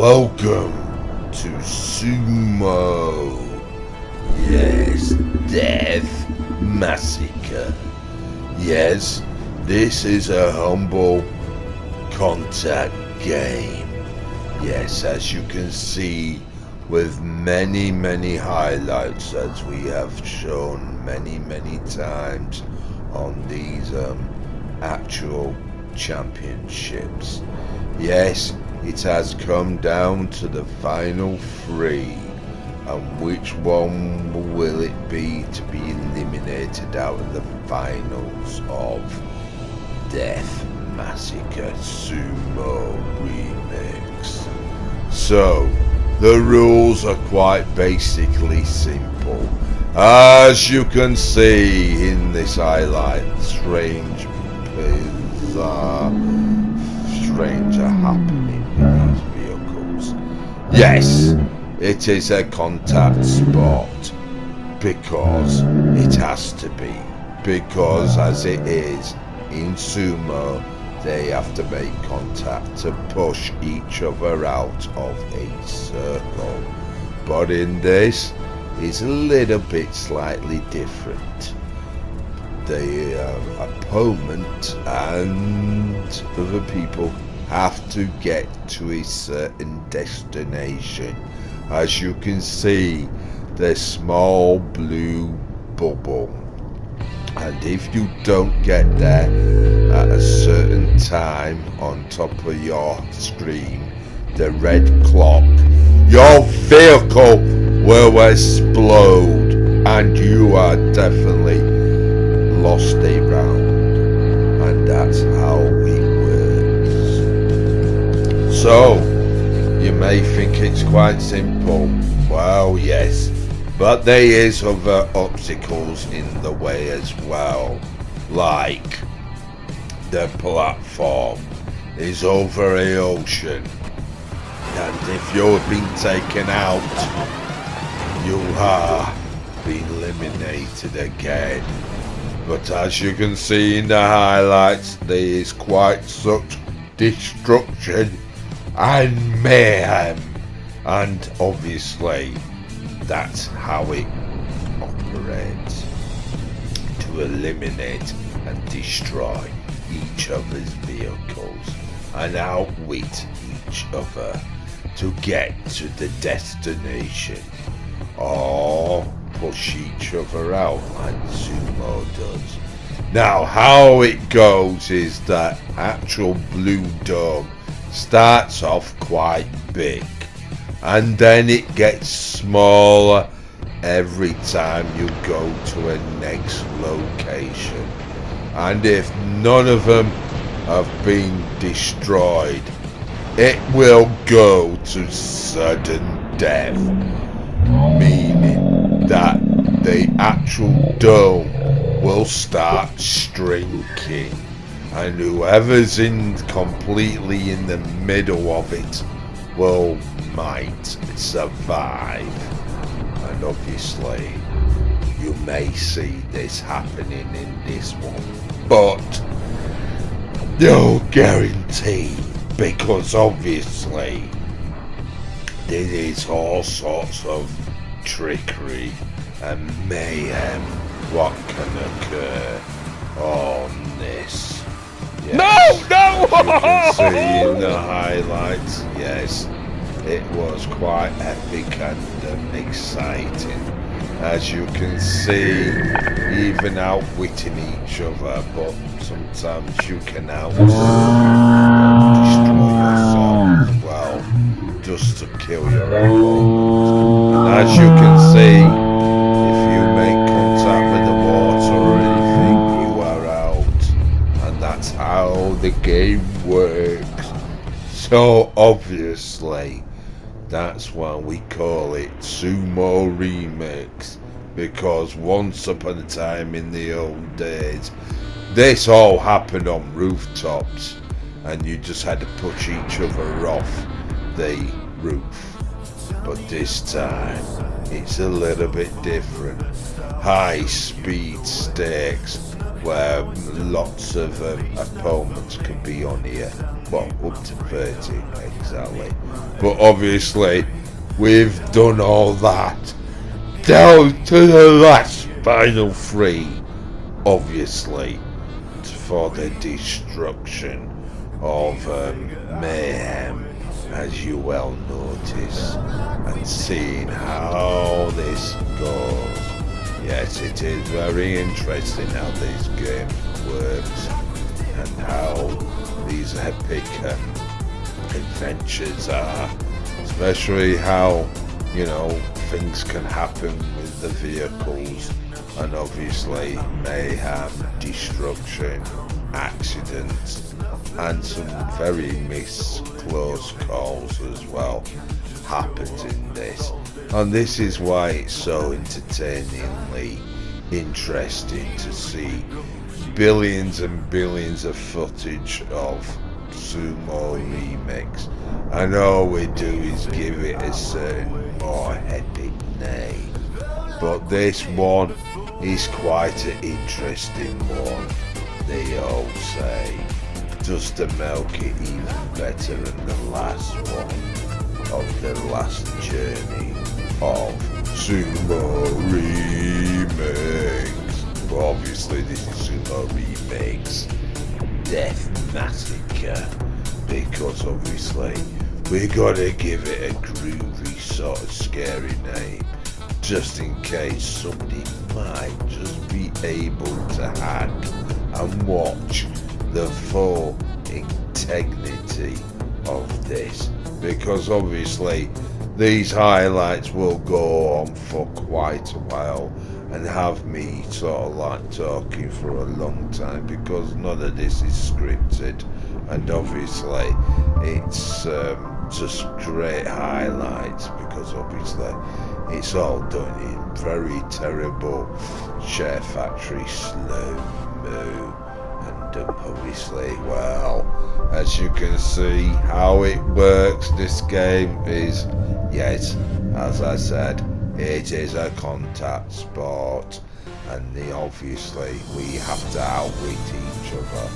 Welcome to Sumo. Yes, Death Massacre. Yes, this is a humble contact game. Yes, as you can see, with many highlights, as we have shown many times on these actual championships. Yes, it has come down to the final three, and which one will it be to be eliminated out of the finals of Death Massacre Sumo Remix? So, the rules are quite basically simple. As you can see in this highlight, strange, bizarre, strange are happening with these vehicles. Yes, it is a contact sport, because it has to be, because as it is in sumo, they have to make contact to push each other out of a circle. But in this, it's a little bit slightly different. The opponent and other people have to get to a certain destination. As you can see, the small blue bubble, and if you don't get there at a certain time on top of your screen, the red clock, your vehicle will explode and you are definitely lost a round. And that's how it works. So you may think it's quite simple. Well, yes, but there is other obstacles in the way as well, like the platform is over an ocean, and if you've been taken out, you are being eliminated again. But as you can see in the highlights, there is quite such destruction and mayhem, and obviously that's how it operates, to eliminate and destroy each other's vehicles and outwit each other to get to the destination, or push each other out like sumo does. Now how it goes is that actual blue dome starts off quite big, and then it gets smaller every time you go to a next location. And if none of them have been destroyed, it will go to sudden death, meaning that the actual dome will start shrinking, and whoever's completely in the middle of it might survive. And obviously you may see this happening in this one, but no guarantee, because obviously there is all sorts of trickery and mayhem what can occur on this. Yes. No! You can see in the highlights, yes, it was quite epic and exciting. As you can see, even outwitting each other, but sometimes you can destroy yourself as well, just to kill your opponent. And as you can see, if you make contact with the water or anything, you are out. And that's how the game works. So obviously, that's why we call it Sumo Remix, because once upon a time in the old days, this all happened on rooftops, and you just had to push each other off the roof. But this time, it's a little bit different. High speed stakes, where lots of opponents can be on here. well, up to 30 exactly. But obviously, we've done all that down to the last final 3, obviously, for the destruction of mayhem, as you well notice, and seeing how this goes. Yes, it is very interesting how this game works and how these epic adventures are, especially how, you know, things can happen with the vehicles, and obviously mayhem, destruction, accidents, and some very close calls as well happens in this. And this is why it's so entertainingly interesting to see billions and billions of footage of Sumo Remix, and all we do is give it a certain more epic name. But this one is quite an interesting one, they all say, just to milk it even better than the last one of the last journey of Sumo Remix. But obviously this is Sumo Remix Death Massacre, because obviously we gotta give it a groovy sort of scary name, just in case somebody might just be able to hack and watch the full integrity of this, because obviously these highlights will go on for quite a while and have me sort of like talking for a long time, because none of this is scripted, and obviously it's just great highlights, because obviously it's all done in very terrible Share Factory slow-mo, and obviously, well, as you can see how it works, this game is, yes, as I said, it is a contact sport, and obviously we have to outwit each other,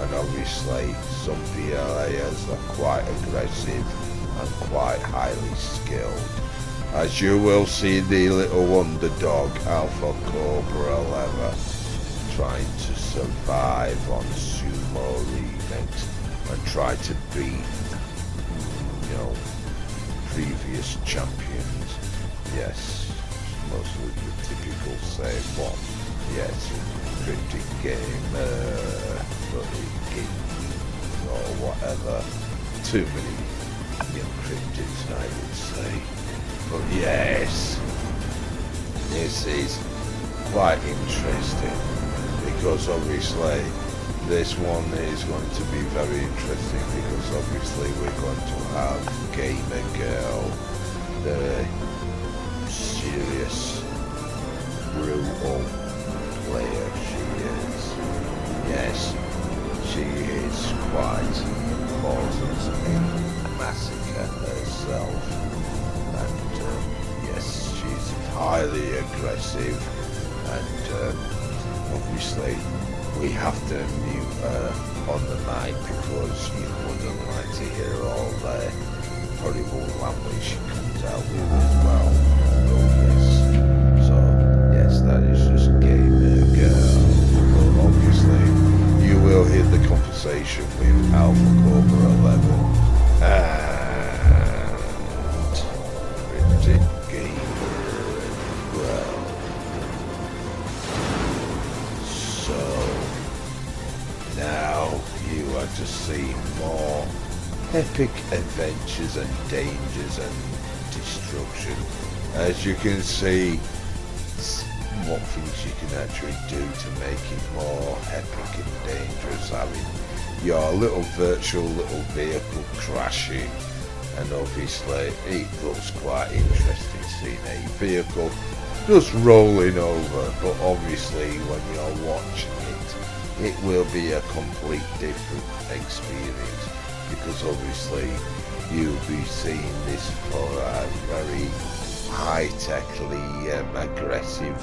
and obviously some players are quite aggressive and quite highly skilled, as you will see the little underdog Alpha Cobra 11 trying to survive on Sumo Remix and try to beat, you know, previous champions. Yes, mostly the typical same one. Yes, cryptic gamer, or whatever. Too many cryptids, I would say. But yes, this is quite interesting, because obviously this one is going to be very interesting, because obviously we're going to have Gamer Girl, the serious, brutal player she is. Yes, she is quite causes a massacre herself, and yes, she's highly aggressive, and obviously we have to mute her on the mic, because you wouldn't like to hear all the horrible language she comes out with as well. That is just Gamer Girl. But obviously, you will hear the conversation with Alpha Cobra 11 and Cryptic Gamer. Well, so now you are to see more epic adventures and dangers and destruction. As you can see, what things you can actually do to make it more epic and dangerous, having your little virtual little vehicle crashing, and obviously it looks quite interesting seeing a vehicle just rolling over, but obviously when you're watching it will be a complete different experience, because obviously you'll be seeing this for a very high-techly aggressive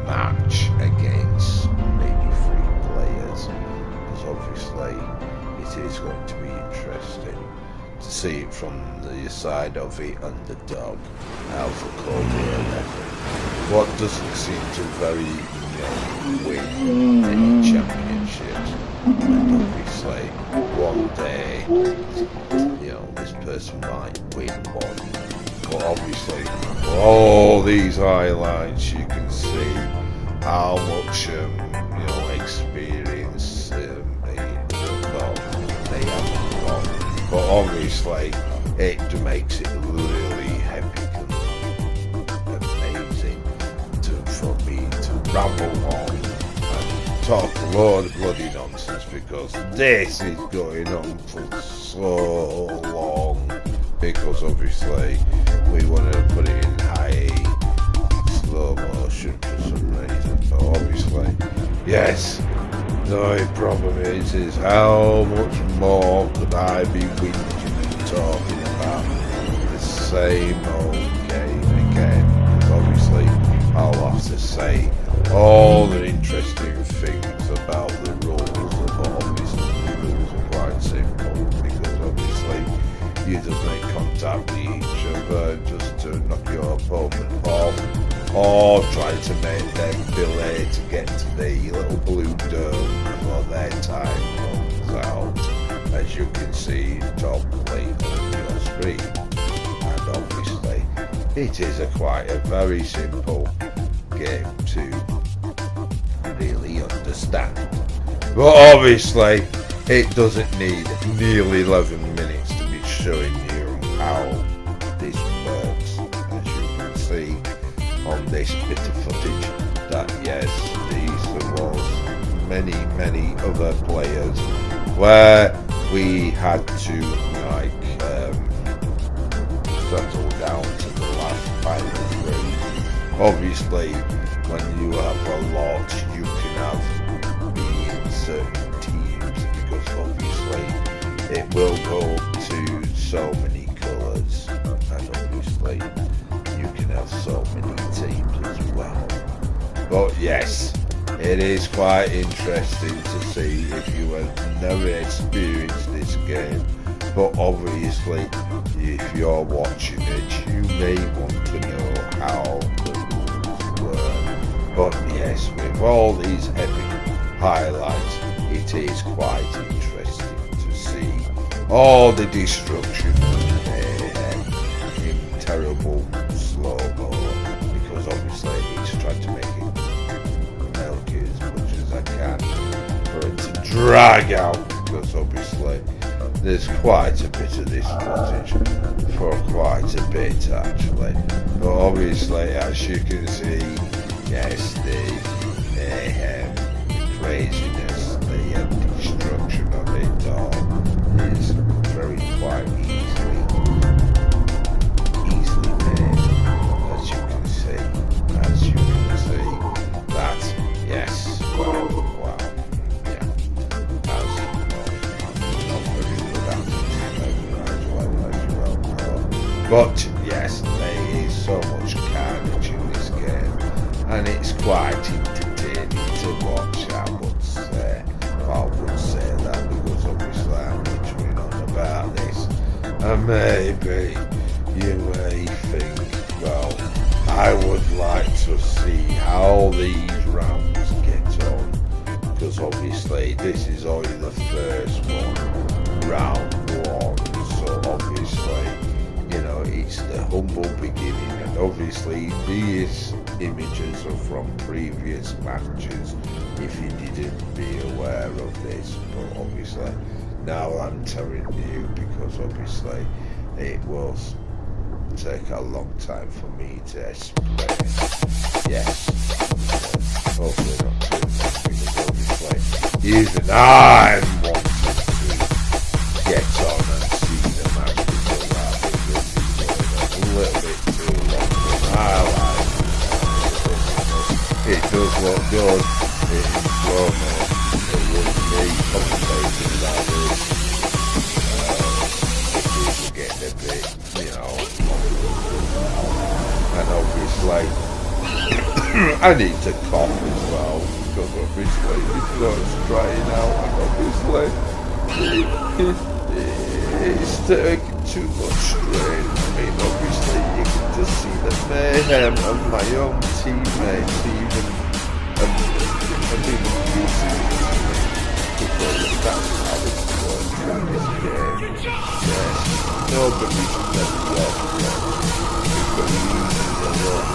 match against maybe 3 players, because obviously it is going to be interesting to see it from the side of the underdog, Alpha Cordelia. What doesn't seem to very, win any championships. And obviously, one day, this person might win one. But obviously, all these highlights, you can see how much, experience they have got. But obviously, it makes it really epic and amazing for me to ramble on and talk a lot of bloody nonsense, because this is going on for so long. Because obviously, we want to put it in high slow motion for some reason. But obviously, yes. The only problem is how much more could I be whinging and talking about the same old game again? Because obviously I'll have to say all the interesting things about the rules, but obviously the rules are quite simple, because obviously you just make contact with each other just to knock your opponent off, or try to make them delay to get to the little blue dome before their time runs out, as you can see top plate on your screen. And obviously it is quite a very simple game to really understand, but obviously it doesn't need nearly 11 minutes to be showing you how this works, as you can see on this bit of footage, that yes, there was many other players where we had to settle down to the last final three. Obviously, when you have a lot, you can have be in certain teams, because obviously it will go to so many colours, and obviously you can have so many teams as well. But yes, it is quite interesting to see if you have never experienced this game. But obviously, if you're watching it, you may want to know how the rules work. But yes, with all these epic highlights, it is quite interesting to see all the destruction in terrible slow-mo, because obviously it's trying to make it milk it as much as I can for it to drag out, because obviously there's quite a bit of this footage for quite a bit actually. But obviously, as you can see, yes, the craziness, the destruction of it all is very quite easily made, as you can see, that, yes, wow, yeah, as not very good at it as well, but yes, there is so much carnage in this game, and it's quite entertaining to watch. I would say that, because obviously I'm literally on about this, and maybe you may think, well, I would like to see how these rounds get on, because obviously this is only the first one, round one, so obviously, it's the humble beginning, and obviously these images are from previous matches, if you didn't be aware of this. But obviously now I'm telling you, because obviously it will take a long time for me to explain. Yes, hopefully not too much, because obviously even I'm wanting to get on and see the match, because I think this is going a little bit too long for my life. It does look good. It is slow-mo. It would be complicated about this. It is getting a bit, and obviously I need to cough as well, because obviously it's not drying out, and obviously It's taking too much strain. I mean, obviously, you can just see the mayhem of my own teammates, even using it because that's how it's worked in this game. Yes, nobody's never left yet. But using their own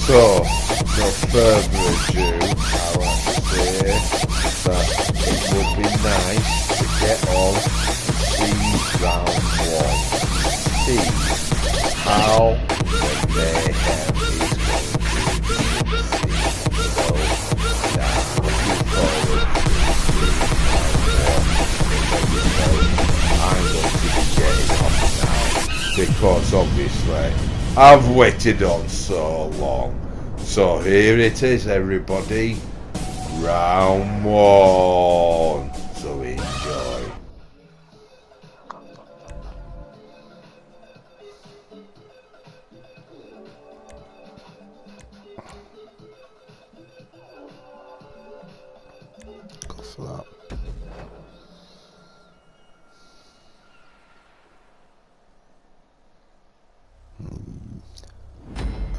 so, no further ado, I like to say that it would be nice to get on and see round one. See how the mayhem is going to be. So, yeah, looking forward to seeing I'm going to be getting off now because obviously I've waited on so long. So here it is, everybody. Round one. So enjoy. Go for that.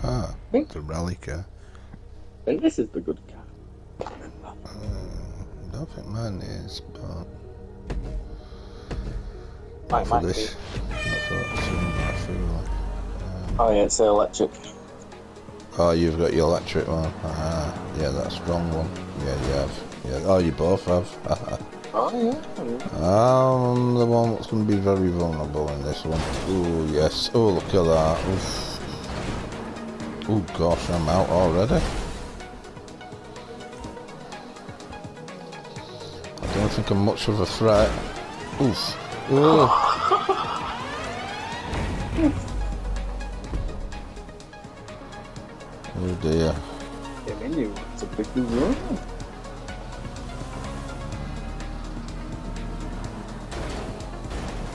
Ah, the Relica. And this is the good cat. I don't think mine is, but not for this. Not for that Sumo, I feel. Oh yeah, it's electric. Oh, you've got your electric one. Yeah, that's the wrong one. Yeah, you have. Yeah. Oh, you both have. Oh yeah. I'm the one that's going to be very vulnerable in this one. Oh yes. Oh, look at that. Oof. Oh gosh, I'm out already. I don't think I'm much of a threat. Oof. Oh. Oh dear. I mean, you it's a big room.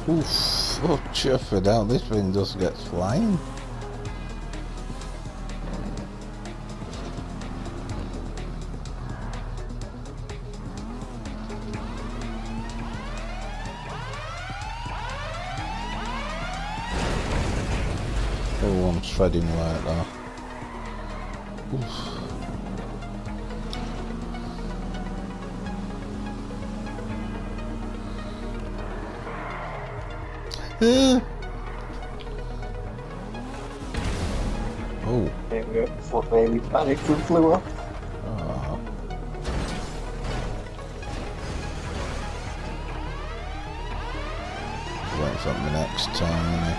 Oof. Oh, chuff it out. This thing just gets flying. Oh, I'm treading like that. Oof. Oh. There we go. Before baby panicked and flew off. Oh. Waiting for the next time, innit?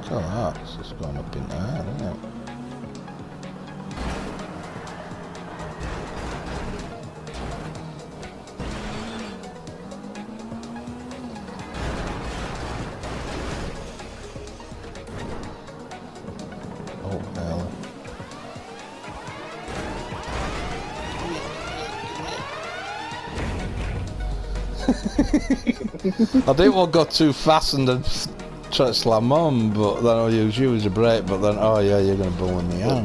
Look at that, it's just going up in the air, isn't it? Oh hell. I didn't want to go too fast and then try to slam on, but then I'll use you as a brake, but then, oh yeah, you're going to blow me out.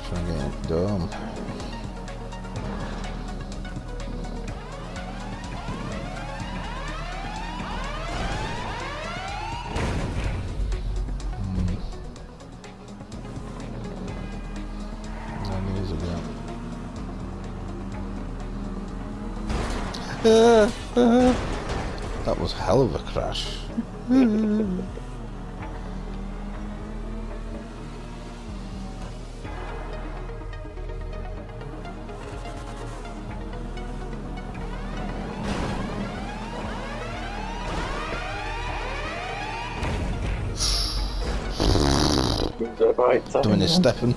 Try and get it done. That was hell of a crash. Doing his stepping.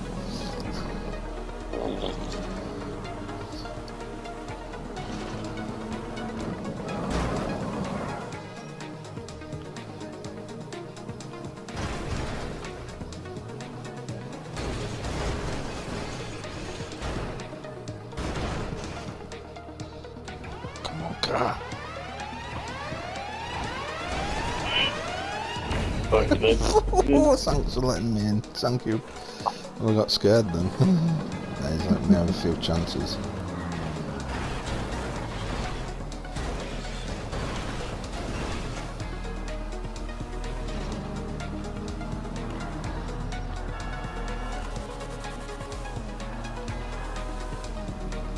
God. Oh, thanks for letting me in. Thank you. Well, I got scared then. He's let me have a few chances.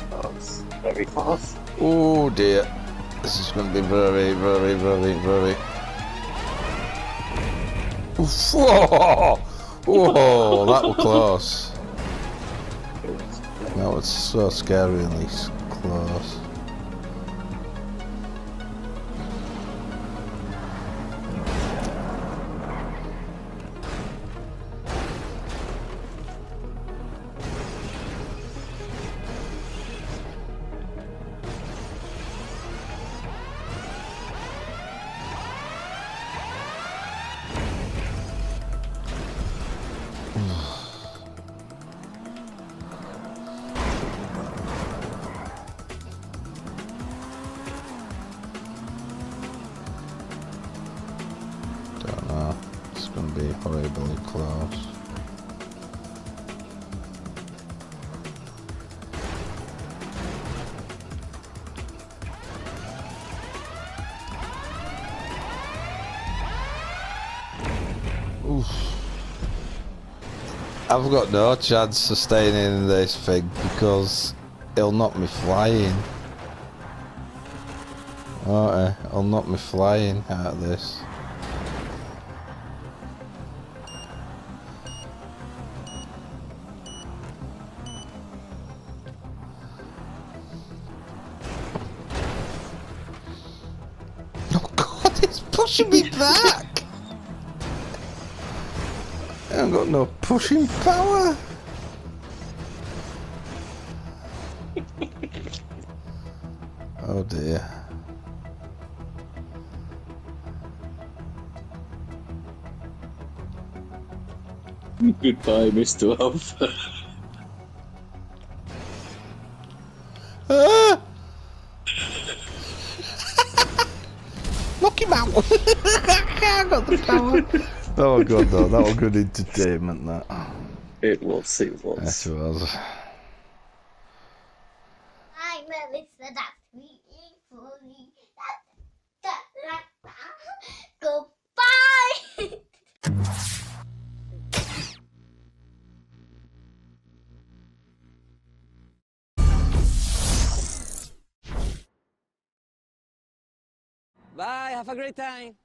That's very fast. Oh dear. This is going to be very, very, very, very... Oof. Whoa! Whoa, that was close. That was so scarily close. Don't know. It's going to be horribly close. Oof. I've got no chance of staying in this thing because it'll knock me flying. Won't it? It'll knock me flying out of this. Oh God, it's pushing me back! I haven't got no pushing power. Oh dear. Goodbye, Mr. Love. Ah! Knock him out! I got the power. Oh God, no, that was good entertainment. That. It was. Yes, it was. I'm a Mr. That's waiting for me. Goodbye. Bye, have a great time.